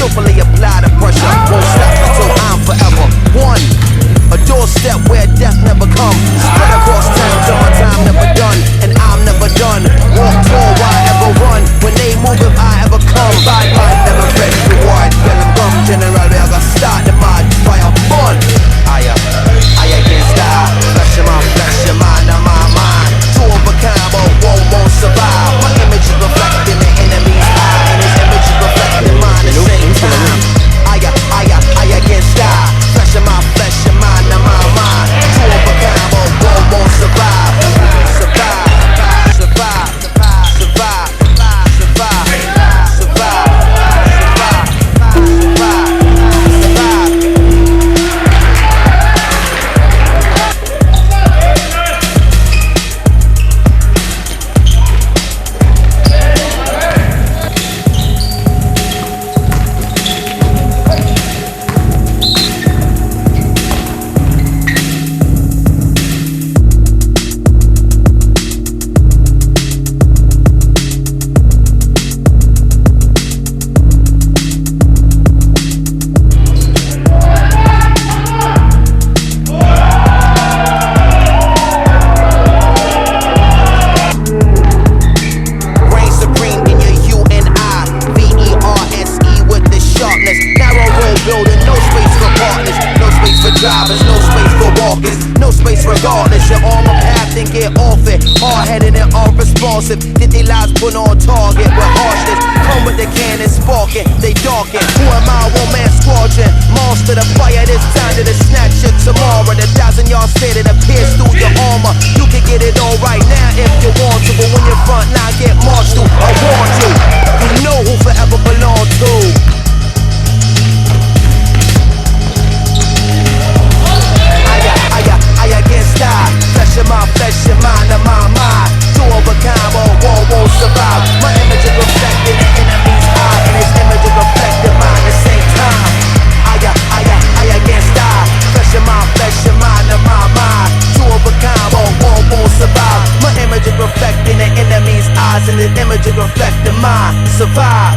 skillfully apply the pressure. Won't stop until I'm forever one. A doorstep where death never comes. Spread across town till my time never done, and I'm never done. Walk tall, why ever run? When they move, if I ever come, bad mind never ready for war. Tell them gum general, we gotta start the mad fire fun. I against that. Flesh of my flesh, your mind of my mind. Two of a kind, but won't survive. My image is reflecting the enemy's eye, and his image is reflecting mine at the same time. I against that. Flesh of my flesh, your mind of my mind. Two of a kind, but won't survive. Survive, survive, survive, survive, survive, survive, survive, survive. Drivers, no space for walkers, no space regardless. You're on my path and get off it. Hard-headed and unresponsive. Did they lies put on target with harshness? Come with the cannon sparking, they darken. Who am I? One man squadron. Monster the fire this time to the snatch you tomorrow. The 1,000-yard stare that appears through your armor. You can get it all right now if you want to, but when your front line get marched through, I warn you. You know who forever belong to. I against that. Flesh of my flesh, your mind of my mind. Two of a kind, but won't survive. My image is reflecting the enemy's eye, and his image is reflecting mine at the same time. I against that. Flesh of my flesh, your mind of my mind. Two of a kind, but won't survive. My image is reflecting the enemy's eyes, and his image is reflecting mine. Survive.